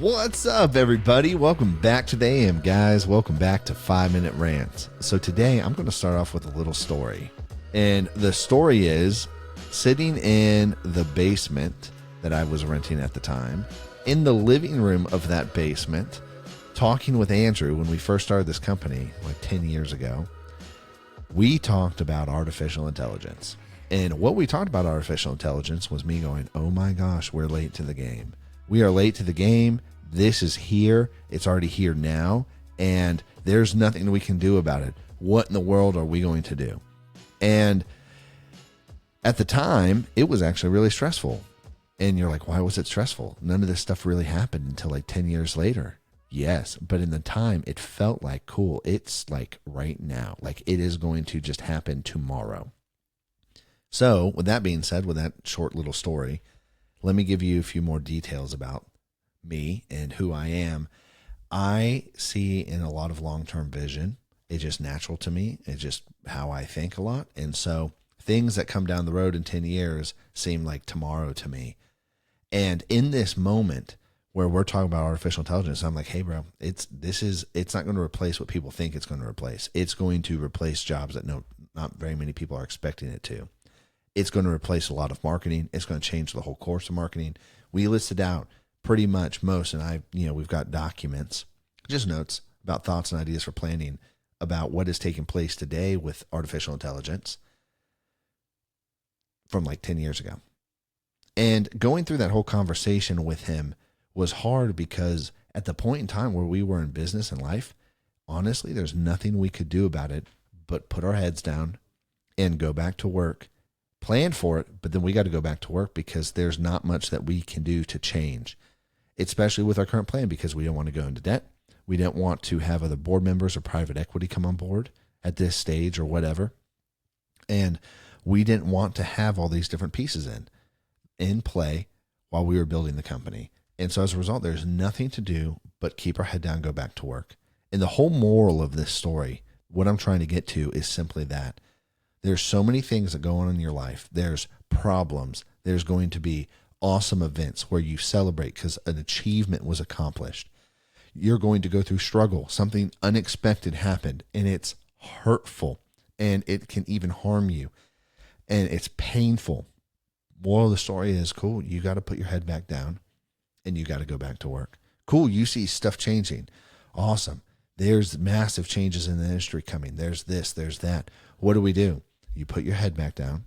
What's up, everybody? Welcome back to the AM, guys. Welcome back to 5 Minute Rants. So today I'm going to start off with a little story. And the story is sitting in the basement that I was renting at the time, in the living room of that basement, talking with Andrew when we first started this company like 10 years ago. We talked about artificial intelligence. And what we talked about artificial intelligence was me going, oh my gosh, we're late to the game. We are late to the game. This is here. It's already here now. And there's nothing we can do about it. What in the world are we going to do? And at the time, it was actually really stressful. And you're like, why was it stressful? None of this stuff really happened until like 10 years later. Yes, but in the time, it felt like, cool. It's like right now. Like it is going to just happen tomorrow. So with that being said, with that short little story, let me give you a few more details about me and who I am. I see in a lot of long-term vision. It's just natural to me. It's just how I think a lot. And so things that come down the road in 10 years seem like tomorrow to me. And in this moment where we're talking about artificial intelligence, I'm like, hey, bro, it's not going to replace what people think it's going to replace. It's going to replace jobs that not very many people are expecting it to. It's going to replace a lot of marketing. It's going to change the whole course of marketing. We listed out pretty much most, and we've got documents, just notes about thoughts and ideas for planning about what is taking place today with artificial intelligence from like 10 years ago. And going through that whole conversation with him was hard because at the point in time where we were in business and life, honestly, there's nothing we could do about it but put our heads down and go back to work. Plan for it, but then we got to go back to work because there's not much that we can do to change, especially with our current plan, because we don't want to go into debt. We don't want to have other board members or private equity come on board at this stage or whatever. And we didn't want to have all these different pieces in play while we were building the company. And so as a result, there's nothing to do but keep our head down, go back to work. And the whole moral of this story, what I'm trying to get to is simply that. There's so many things that go on in your life. There's problems. There's going to be awesome events where you celebrate because an achievement was accomplished. You're going to go through struggle. Something unexpected happened and it's hurtful and it can even harm you and it's painful. Moral of the story is, cool, you got to put your head back down and you got to go back to work. Cool, you see stuff changing. Awesome. There's massive changes in the industry coming. There's this, there's that. What do? You put your head back down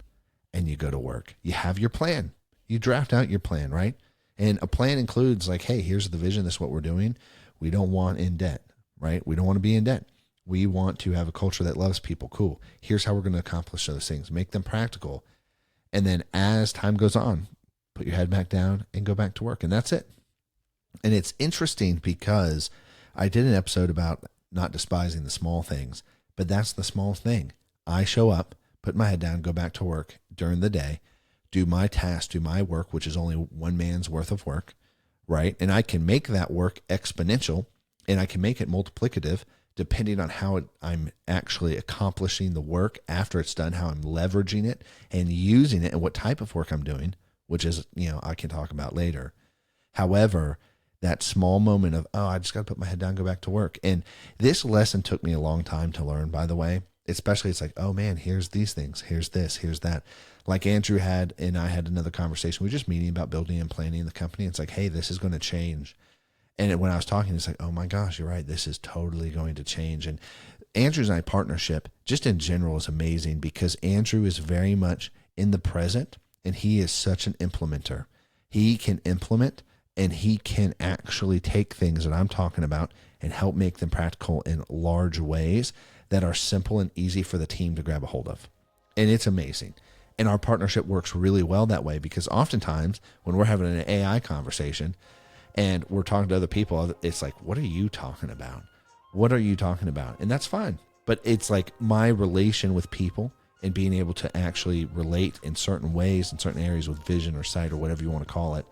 and you go to work. You have your plan. You draft out your plan, right? And a plan includes like, hey, here's the vision. This is what we're doing. We don't want in debt, right? We don't want to be in debt. We want to have a culture that loves people. Cool. Here's how we're going to accomplish those things. Make them practical. And then as time goes on, put your head back down and go back to work. And that's it. And it's interesting because I did an episode about not despising the small things, but that's the small thing. I show up, put my head down, go back to work during the day, do my task, do my work, which is only one man's worth of work, right? And I can make that work exponential and I can make it multiplicative depending on how I'm actually accomplishing the work after it's done, how I'm leveraging it and using it and what type of work I'm doing, which is, I can talk about later. However, that small moment of, I just got to put my head down, go back to work. And this lesson took me a long time to learn, by the way. Especially it's like, oh man, here's these things, here's this, here's that. Like Andrew had, and I had another conversation. We were just meeting about building and planning the company. It's like, hey, this is going to change. And when I was talking, it's like, oh my gosh, you're right. This is totally going to change. And Andrew's and I partnership just in general is amazing because Andrew is very much in the present and he is such an implementer. He can implement and he can actually take things that I'm talking about and help make them practical in large ways that are simple and easy for the team to grab a hold of. And it's amazing. And our partnership works really well that way because oftentimes when we're having an AI conversation and we're talking to other people, it's like, what are you talking about? What are you talking about? And that's fine. But it's like my relation with people and being able to actually relate in certain ways, in certain areas with vision or sight or whatever you want to call it,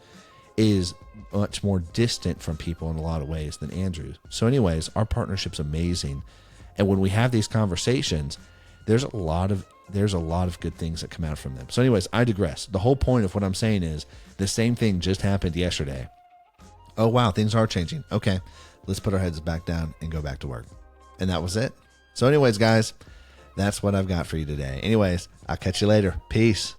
is much more distant from people in a lot of ways than Andrew's. So anyways, our partnership's amazing. And when we have these conversations, there's a lot of good things that come out from them. So anyways, I digress. The whole point of what I'm saying is the same thing just happened yesterday. Oh, wow, things are changing. Okay, let's put our heads back down and go back to work. And that was it. So anyways, guys, that's what I've got for you today. Anyways, I'll catch you later. Peace.